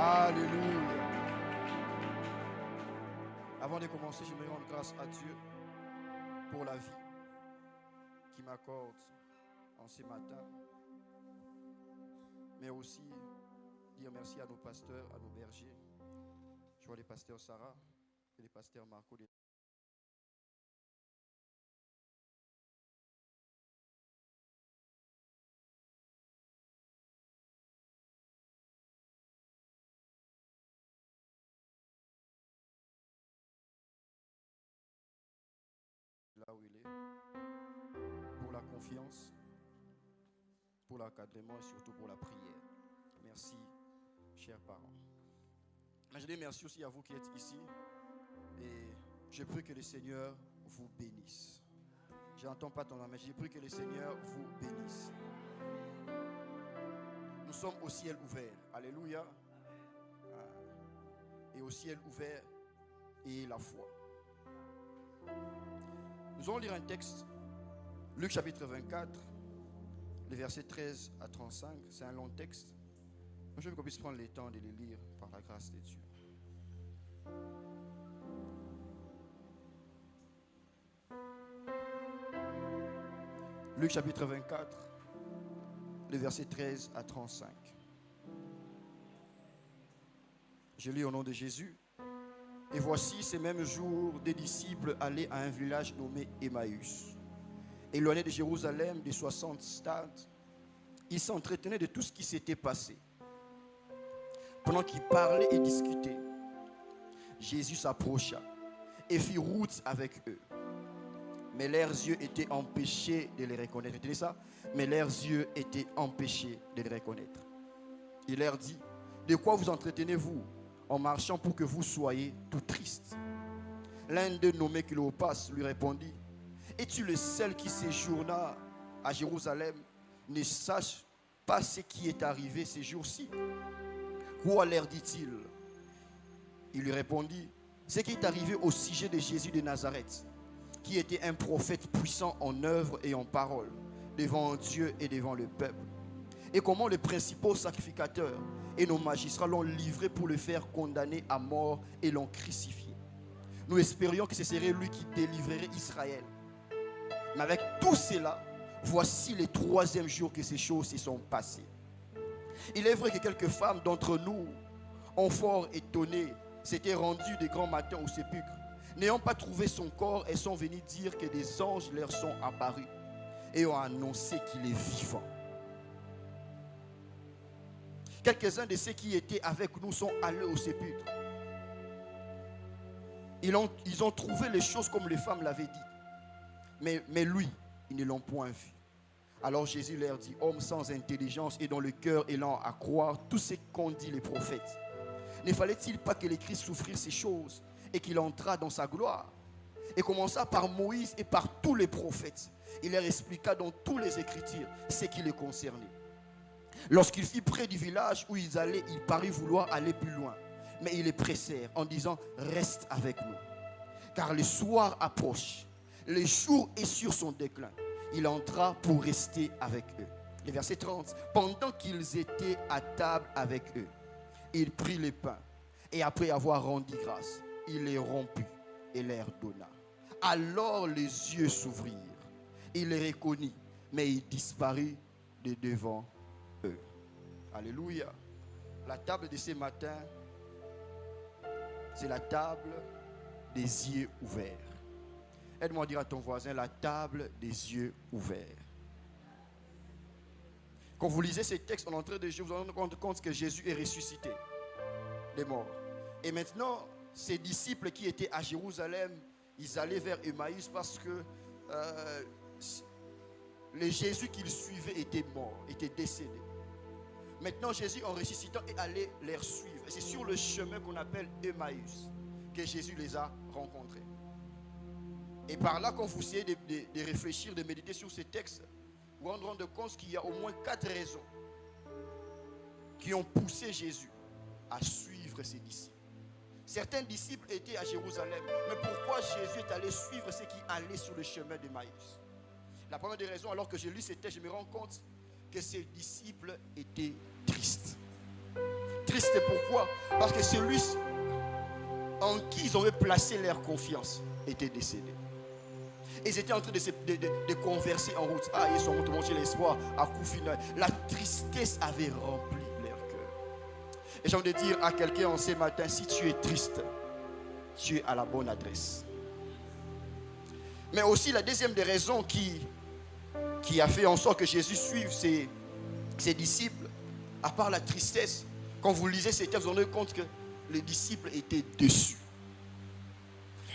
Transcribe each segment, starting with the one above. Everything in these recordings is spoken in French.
Alléluia. Avant de commencer, je me rends grâce à Dieu pour la vie qu'il m'accorde en ce matin. Mais aussi dire merci à nos pasteurs, à nos bergers. Je vois les pasteurs Sarah et les pasteurs Marco. Là où il est, pour la confiance, pour l'encadrement et surtout pour la prière. Merci, chers parents. Mais je dis merci aussi à vous qui êtes ici et je prie que le Seigneur vous bénisse. Je n'entends pas ton nom, mais je prie que le Seigneur vous bénisse. Nous sommes au ciel ouvert. Alléluia. Et au ciel ouvert et la foi. Nous allons lire un texte, Luc chapitre 24, les versets 13 à 35. C'est un long texte. Je veux qu'on puisse prendre le temps de les lire par la grâce de Dieu. Luc chapitre 24, les versets 13 à 35. Je lis au nom de Jésus. Et voici, ces mêmes jours, des disciples allaient à un village nommé Emmaüs, éloigné de Jérusalem de 60 stades. Ils s'entretenaient de tout ce qui s'était passé. Pendant qu'ils parlaient et discutaient, Jésus s'approcha et fit route avec eux. Mais leurs yeux étaient empêchés de les reconnaître. Retenez ça. Mais leurs yeux étaient empêchés de les reconnaître. Il leur dit, de quoi vous entretenez-vous en marchant pour que vous soyez tout tristes? L'un d'eux, nommé Cléopas, lui répondit, es-tu le seul qui séjourna à Jérusalem, ne sache pas ce qui est arrivé ces jours-ci? Quoi leur dit-il? Il lui répondit, ce qui est arrivé au sujet de Jésus de Nazareth, qui était un prophète puissant en œuvre et en parole, devant Dieu et devant le peuple. Et comment les principaux sacrificateurs et nos magistrats l'ont livré pour le faire condamner à mort et l'ont crucifié. Nous espérions que ce serait lui qui délivrerait Israël. Mais avec tout cela, voici le troisième jour que ces choses se sont passées. Il est vrai que quelques femmes d'entre nous ont fort étonné, s'étaient rendues de grand matin au sépulcre. N'ayant pas trouvé son corps, elles sont venues dire que des anges leur sont apparus et ont annoncé qu'il est vivant. Quelques-uns de ceux qui étaient avec nous sont allés au sépulcre. Ils ont trouvé les choses comme les femmes l'avaient dit. Mais lui, ils ne l'ont point vu. Alors Jésus leur dit, hommes sans intelligence et dont le cœur est lent à croire tout ce qu'ont dit les prophètes. Ne fallait-il pas que le Christ souffrisse ces choses et qu'il entrât dans sa gloire? Et commença par Moïse et par tous les prophètes. Il leur expliqua dans toutes les Écritures ce qui les concernait. Lorsqu'il fut près du village où ils allaient, il parut vouloir aller plus loin. Mais ils les pressèrent en disant, reste avec nous. Car le soir approche, le jour est sur son déclin. Il entra pour rester avec eux. Le verset 30. Pendant qu'ils étaient à table avec eux, il prit le pain et après avoir rendu grâce, il les rompit et leur donna. Alors les yeux s'ouvrirent. Il les reconnut, mais il disparut de devant eux. Alléluia. La table de ce matin, c'est la table des yeux ouverts. Aide-moi à dire à ton voisin, la table des yeux ouverts. Quand vous lisez ces textes en entrée de Jésus, vous vous rendez compte que Jésus est ressuscité des morts. Et maintenant, ces disciples qui étaient à Jérusalem, ils allaient vers Emmaüs parce que le Jésus qu'ils suivaient était mort, était décédé. Maintenant, Jésus, en ressuscitant, est allé les suivre. Et c'est sur le chemin qu'on appelle Emmaüs que Jésus les a rencontrés. Et par là, quand vous essayez de réfléchir, de méditer sur ces textes, vous vous rendez compte qu'il y a au moins 4 raisons qui ont poussé Jésus à suivre ses disciples. Certains disciples étaient à Jérusalem. Mais pourquoi Jésus est allé suivre ceux qui allaient sur le chemin d'Emmaüs? La première des raisons, alors que je lis ces textes, je me rends compte que ces disciples étaient tristes. tristes. Pourquoi? Parce que celui en qui ils avaient placé leur confiance était décédé. Ils étaient en train de converser en route. Ah, ils sont montés manger l'espoir à coup final. La tristesse avait rempli leur cœur. Et j'ai envie de dire à quelqu'un en ce matin, si tu es triste, tu es à la bonne adresse. Mais aussi la deuxième des raisons qui a fait en sorte que Jésus suive ses disciples, à part la tristesse, quand vous lisez ces textes, vous vous rendez compte que les disciples étaient déçus.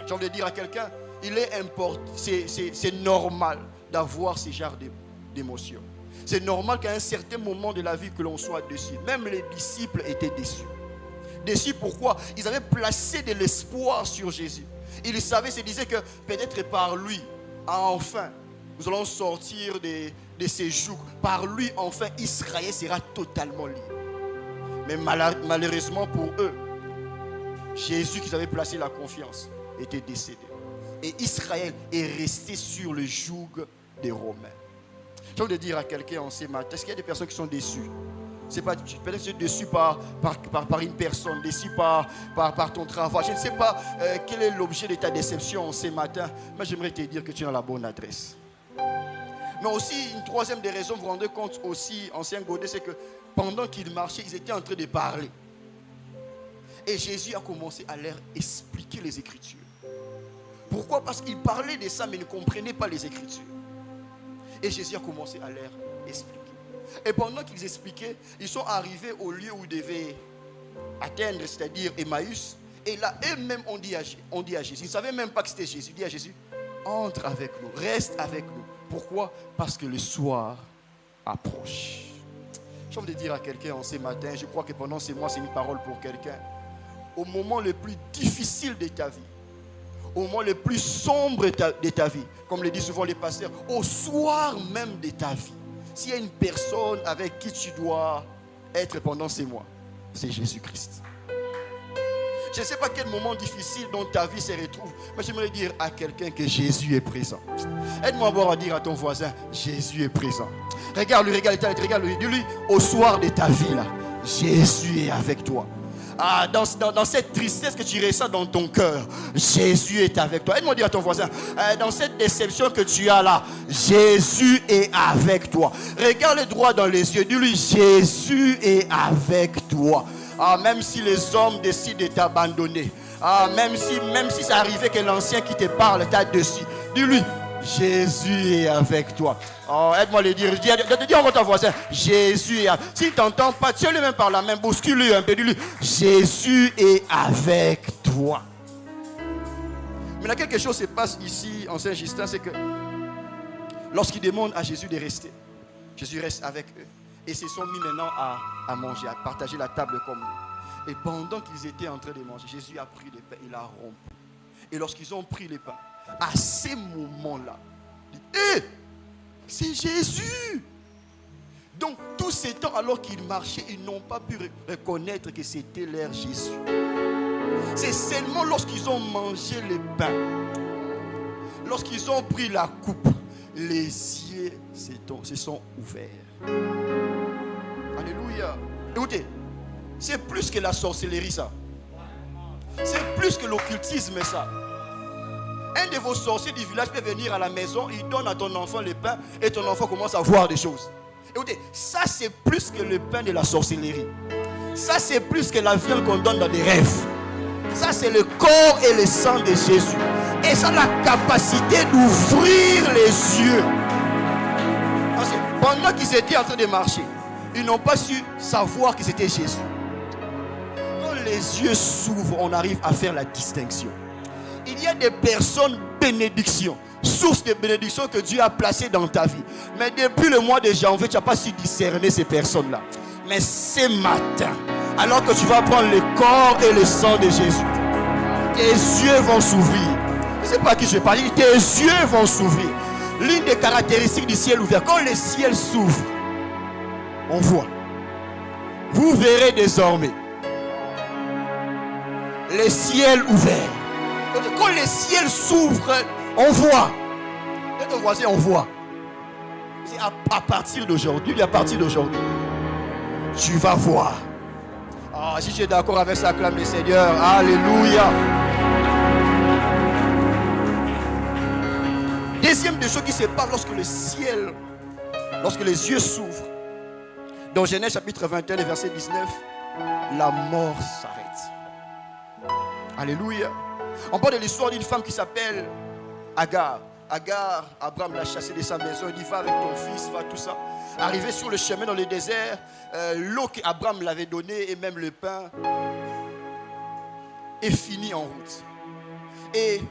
J'ai envie de dire à quelqu'un, il est important, c'est normal d'avoir ce genre d'émotions. C'est normal qu'à un certain moment de la vie que l'on soit déçu. Même les disciples étaient déçus. Déçus pourquoi? Ils avaient placé de l'espoir sur Jésus. Ils savaient, se disaient que peut-être par lui, enfin, nous allons sortir de ces jougs. Par lui, enfin, Israël sera totalement libre. Mais malheureusement pour eux, Jésus qu'ils avaient placé la confiance était décédé. Et Israël est resté sur le joug des Romains. J'ai envie de dire à quelqu'un en ce matin, est-ce qu'il y a des personnes qui sont déçues? C'est pas, peut-être que tu es déçu par une personne, déçu par ton travail. Je ne sais pas quel est l'objet de ta déception en ce matin, mais j'aimerais te dire que tu es dans la bonne adresse. Mais aussi, une troisième des raisons, vous vous rendez compte aussi, ancien Godet, c'est que pendant qu'ils marchaient, ils étaient en train de parler. Et Jésus a commencé à leur expliquer les Écritures. Pourquoi? Parce qu'ils parlaient de ça, mais ne comprenaient pas les Écritures. Et Jésus a commencé à leur expliquer. Et pendant qu'ils expliquaient, ils sont arrivés au lieu où ils devaient atteindre, c'est-à-dire Emmaüs. Et là, eux-mêmes ont dit à Jésus, ils ne savaient même pas que c'était Jésus. Ils dit à Jésus, entre avec nous, reste avec nous. Pourquoi? Parce que le soir approche. J'ai envie de dire à quelqu'un en ce matin, je crois que pendant ces mois, c'est une parole pour quelqu'un. Au moment le plus difficile de ta vie, au moment le plus sombre de ta vie, comme le disent souvent les pasteurs, au soir même de ta vie, s'il y a une personne avec qui tu dois être pendant ces mois, c'est Jésus-Christ. Je ne sais pas quel moment difficile dans ta vie se retrouve, mais j'aimerais dire à quelqu'un que Jésus est présent. Aide-moi d'abord à dire à ton voisin, Jésus est présent. Regarde-lui, regarde-lui, dis-lui, au soir de ta vie, là, Jésus est avec toi. Ah, dans cette tristesse que tu ressens dans ton cœur, Jésus est avec toi. Aide-moi à dire à ton voisin, dans cette déception que tu as là, Jésus est avec toi. Regarde-le droit dans les yeux, dis-lui, Jésus est avec toi. Ah, même si les hommes décident de t'abandonner, ah, même si ça arrivait que l'ancien qui te parle t'a dessus, dis-lui, Jésus est avec toi. Oh, aide-moi à le dire. Dis encore ton voisin, Jésus est avec toi. S'il ne t'entend pas, tiens-le même par la main, bouscule-lui un peu, dis-lui, Jésus est avec toi. Maintenant, quelque chose se passe ici en Saint-Justin, c'est que lorsqu'ils demandent à Jésus de rester, Jésus reste avec eux. Et se sont mis maintenant à manger, à partager la table comme nous. Et pendant qu'ils étaient en train de manger, Jésus a pris le pain, il a rompu. Et lorsqu'ils ont pris le pain, à ces moments-là, il dit, hé, c'est Jésus. Donc, tout ce temps, alors qu'ils marchaient, ils n'ont pas pu reconnaître que c'était leur Jésus. C'est seulement lorsqu'ils ont mangé le pain, lorsqu'ils ont pris la coupe, les yeux se sont ouverts. Alléluia. Écoutez, c'est plus que la sorcellerie ça. C'est plus que l'occultisme ça. Un de vos sorciers du village peut venir à la maison, il donne à ton enfant le pain et ton enfant commence à voir des choses. Écoutez, ça c'est plus que le pain de la sorcellerie. Ça c'est plus que la viande qu'on donne dans des rêves. Ça c'est le corps et le sang de Jésus. Et ça a la capacité d'ouvrir les yeux. Parce que pendant qu'ils étaient en train de marcher, ils n'ont pas su savoir que c'était Jésus. Quand les yeux s'ouvrent, on arrive à faire la distinction. Il y a des personnes bénédictions, source de bénédiction que Dieu a placées dans ta vie. Mais depuis le mois de janvier, tu n'as pas su discerner ces personnes-là. Mais ce matin, alors que tu vas prendre le corps et le sang de Jésus, tes yeux vont s'ouvrir. Je ne sais pas à qui je parle, tes yeux vont s'ouvrir. L'une des caractéristiques du ciel ouvert, quand le ciel s'ouvre, on voit. Vous verrez désormais le ciel ouvert. Quand le ciel s'ouvre, on voit. Et ton voisin, on voit. C'est à partir d'aujourd'hui, tu vas voir. Ah, si tu es d'accord avec ça, acclame le Seigneur. Alléluia. Deuxième des choses qui se passent lorsque le ciel, lorsque les yeux s'ouvrent. Dans Genèse chapitre 21, verset 19, la mort s'arrête. Alléluia. On parle de l'histoire d'une femme qui s'appelle Agar. Agar, Abraham l'a chassé de sa maison. Il dit, va avec ton fils, va tout ça. Arrivé sur le chemin dans le désert, l'eau qu'Abraham l'avait donnée et même le pain est fini en route. Et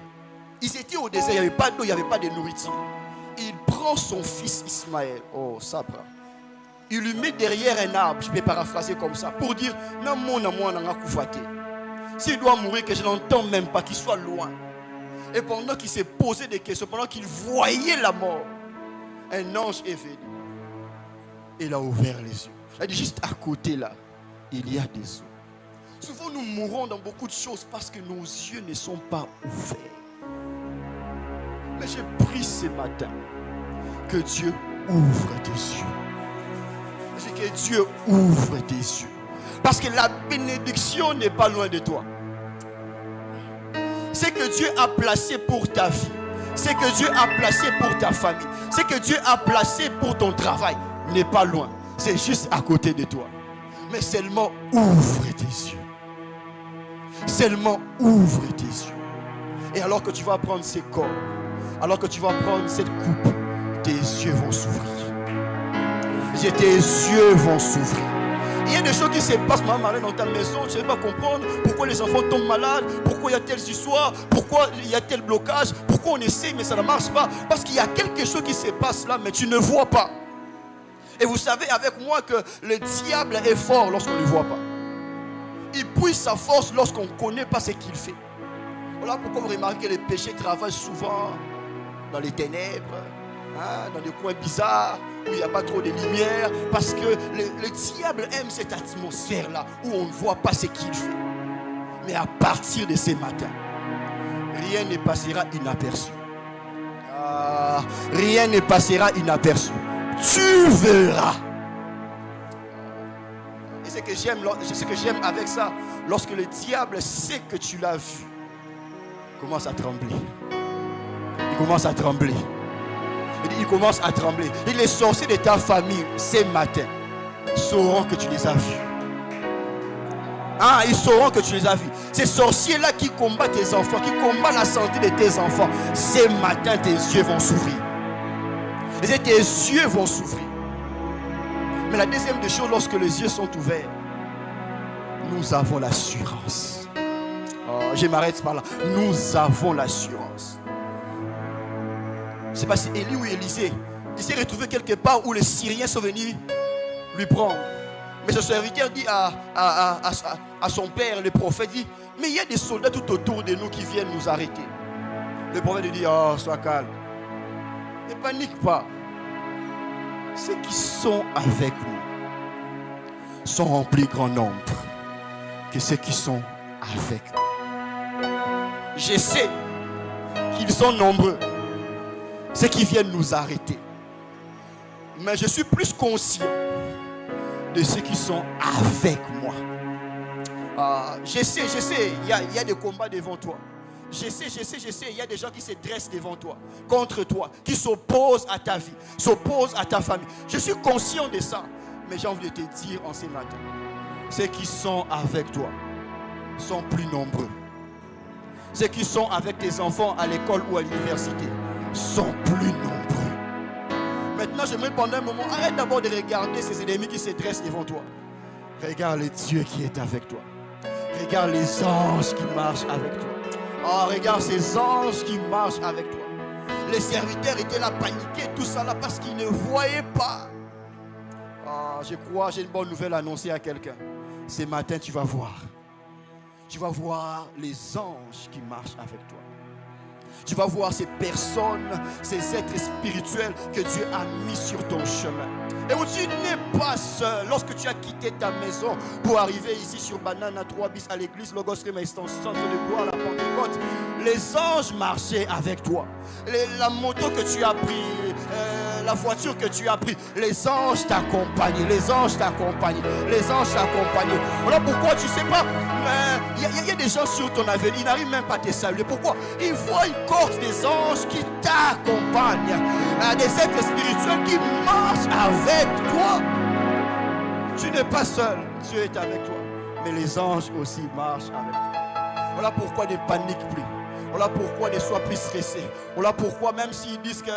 ils étaient au désert, il n'y avait pas d'eau, il n'y avait pas de nourriture. Il prend son fils Ismaël, oh Sabra. Il lui met derrière un arbre, je peux paraphraser comme ça, pour dire, non, mon amour n'a pas koufaté. S'il doit mourir, que je n'entends même pas, qu'il soit loin. Et pendant qu'il s'est posé des questions, pendant qu'il voyait la mort, un ange est venu. Il a ouvert les yeux. Il dit, juste à côté là, il y a des eaux. Souvent nous mourons dans beaucoup de choses parce que nos yeux ne sont pas ouverts. Mais j'ai pris ce matin que Dieu ouvre tes yeux. J'ai dit que Dieu ouvre tes yeux. Parce que la bénédiction n'est pas loin de toi. C'est que Dieu a placé pour ta vie. C'est que Dieu a placé pour ta famille. C'est que Dieu a placé pour ton travail. N'est pas loin. C'est juste à côté de toi. Mais seulement ouvre tes yeux. Seulement ouvre tes yeux. Et alors que tu vas prendre ces corps, alors que tu vas prendre cette coupe, tes yeux vont s'ouvrir. Tes yeux vont s'ouvrir. Il y a des choses qui se passent, maman Marlène, dans ta maison. Tu ne sais pas comprendre pourquoi les enfants tombent malades, pourquoi il y a telle histoire, pourquoi il y a tel blocage, pourquoi on essaie mais ça ne marche pas. Parce qu'il y a quelque chose qui se passe là, mais tu ne vois pas. Et vous savez avec moi que le diable est fort lorsqu'on ne le voit pas. Il puise sa force lorsqu'on ne connaît pas ce qu'il fait. Voilà pourquoi vous remarquez que les péchés travaillent souvent dans les ténèbres, hein, dans des coins bizarres, où il n'y a pas trop de lumière, parce que le diable aime cette atmosphère-là, où on ne voit pas ce qu'il fait. Mais à partir de ce matin, rien ne passera inaperçu. Rien ne passera inaperçu. Tu verras. Et ce que j'aime avec ça, lorsque le diable sait que tu l'as vu, il commence à trembler. Il commence à trembler. Il commence à trembler. Et les sorciers de ta famille, ce matin, sauront que tu les as vus. Ils sauront que tu les as vus. Ces sorciers-là qui combattent tes enfants, qui combattent la santé de tes enfants, ce matin, tes yeux vont s'ouvrir. Et tes yeux vont s'ouvrir. Mais la deuxième des choses, lorsque les yeux sont ouverts, nous avons l'assurance. Je m'arrête par là. Nous avons l'assurance. Je ne sais pas si Élie ou Élisée, il s'est retrouvé quelque part où les Syriens sont venus lui prendre. Mais ce serviteur dit à son père, le prophète, dit, mais il y a des soldats tout autour de nous qui viennent nous arrêter. Le prophète lui dit, sois calme. Ne panique pas. Ceux qui sont avec nous sont en plus grand nombre que ceux qui sont avec nous. Je sais qu'ils sont nombreux, ceux qui viennent nous arrêter. Mais je suis plus conscient de ceux qui sont avec moi. Je sais, il y a des combats devant toi. Je sais, il y a des gens qui se dressent devant toi, contre toi, qui s'opposent à ta vie, s'opposent à ta famille. Je suis conscient de ça, mais j'ai envie de te dire en ce matin, ceux qui sont avec toi sont plus nombreux. Ceux qui sont avec tes enfants à l'école ou à l'université sont plus nombreux. Maintenant, j'aimerais pendant un moment, arrête d'abord de regarder ces ennemis qui se dressent devant toi. Regarde le Dieu qui est avec toi. Regarde les anges qui marchent avec toi. Regarde ces anges qui marchent avec toi. Les serviteurs étaient là paniqués, tout ça là, parce qu'ils ne voyaient pas. Je crois, j'ai une bonne nouvelle à annoncer à quelqu'un. Ce matin, tu vas voir. Tu vas voir les anges qui marchent avec toi. Tu vas voir ces personnes, ces êtres spirituels que Dieu a mis sur ton chemin. Et où tu n'es pas seul. Lorsque tu as quitté ta maison pour arriver ici sur Banana 3 bis à l'église Logos Rema Extension, centre de bois à la Pentecôte, les anges marchaient avec toi. La moto que tu as pris, la voiture que tu as prise, les anges t'accompagnent, les anges t'accompagnent, les anges t'accompagnent. Voilà pourquoi tu sais pas, il y a des gens sur ton avenir, ils n'arrivent même pas à te saluer. Pourquoi? Ils voient une cohorte des anges qui t'accompagnent, des êtres spirituels qui marchent avec toi. Tu n'es pas seul, Dieu est avec toi, mais les anges aussi marchent avec toi. Voilà pourquoi ne panique plus. Voilà pourquoi ne sois plus stressé. Voilà pourquoi même s'ils disent que,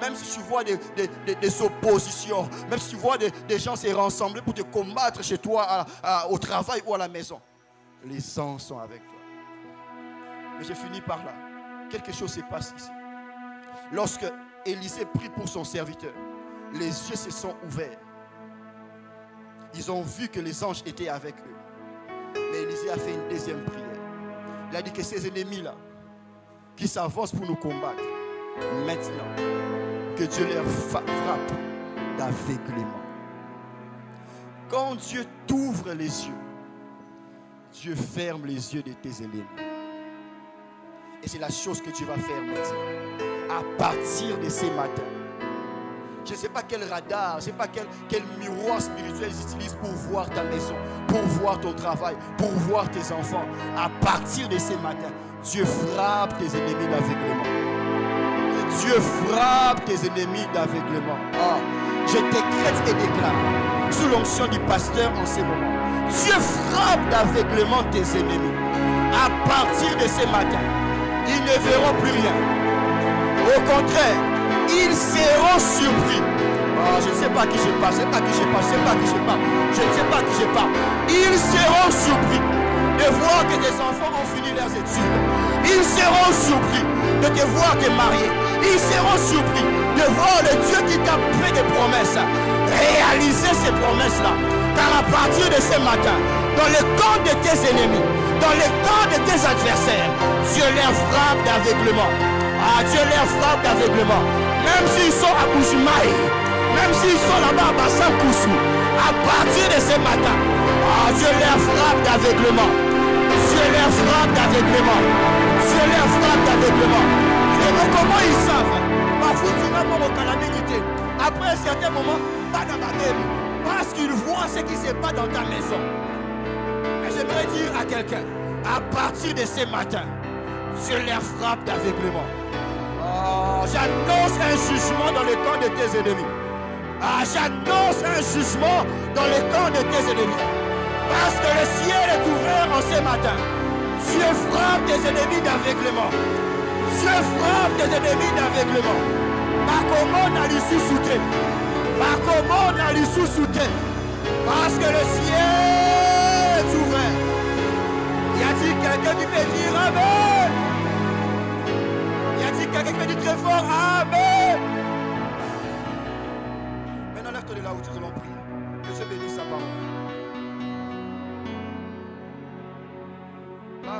même si tu vois des oppositions, même si tu vois des gens se rassembler pour te combattre chez toi, au travail ou à la maison, les anges sont avec toi. Mais j'ai fini par là. Quelque chose se passe ici. Lorsque Élisée prie pour son serviteur, les yeux se sont ouverts. Ils ont vu que les anges étaient avec eux. Mais Élisée a fait une deuxième prière. Il a dit que ces ennemis-là, qui s'avancent pour nous combattre, maintenant, que Dieu leur frappe d'aveuglement. Quand Dieu t'ouvre les yeux, Dieu ferme les yeux de tes ennemis. Et c'est la chose que tu vas faire maintenant. À partir de ce matin, je ne sais pas quel radar, je ne sais pas quel miroir spirituel ils utilisent pour voir ta maison, pour voir ton travail, pour voir tes enfants. À partir de ce matin, Dieu frappe tes ennemis d'aveuglement. Dieu frappe tes ennemis d'aveuglement. Je décrète et déclare, sous l'onction du pasteur en ce moment, Dieu frappe d'aveuglement tes ennemis. À partir de ce matin, ils ne verront plus rien. Au contraire, ils seront surpris. Je ne sais pas qui je parle, je ne sais pas qui je parle, je ne sais pas qui je parle. Ils seront surpris de voir que tes enfants ont fini leurs études. Ils seront surpris de te voir te marier. Ils seront surpris de voir le Dieu qui t'a fait des promesses réaliser ces promesses-là. Car à partir de ce matin, dans le camp de tes ennemis, dans le camp de tes adversaires, Dieu leur frappe d'aveuglement. Dieu leur frappe d'aveuglement. Même s'ils sont à Boujimaï, même s'ils sont là-bas à Bassan Koussou, à partir de ce matin, Dieu leur frappe d'aveuglement. Dieu leur frappe d'aveuglement. Dieu leur frappe d'aveuglement. Et comment ils savent? Après un certain moment, pas dans ma maison, parce qu'ils voient ce qui se passe dans ta maison. Mais j'aimerais dire à quelqu'un, à partir de ce matin, Dieu leur frappe d'aveuglement. J'annonce un jugement dans le camp de tes ennemis. J'annonce un jugement dans le camp de tes ennemis. Parce que le ciel est ouvert en ce matin. Dieu frappe tes ennemis d'aveuglement. Dieu frappe tes ennemis d'aveuglement. Par comment on a sous-souté. Par comment on a sous-souté. Parce que le ciel est ouvert. Y a-t-il quelqu'un qui peut dire Amen? Y a-t-il quelqu'un qui peut dire très fort Amen? Maintenant, lève-toi de là où nous allons prier. Que Dieu bénisse sa parole. La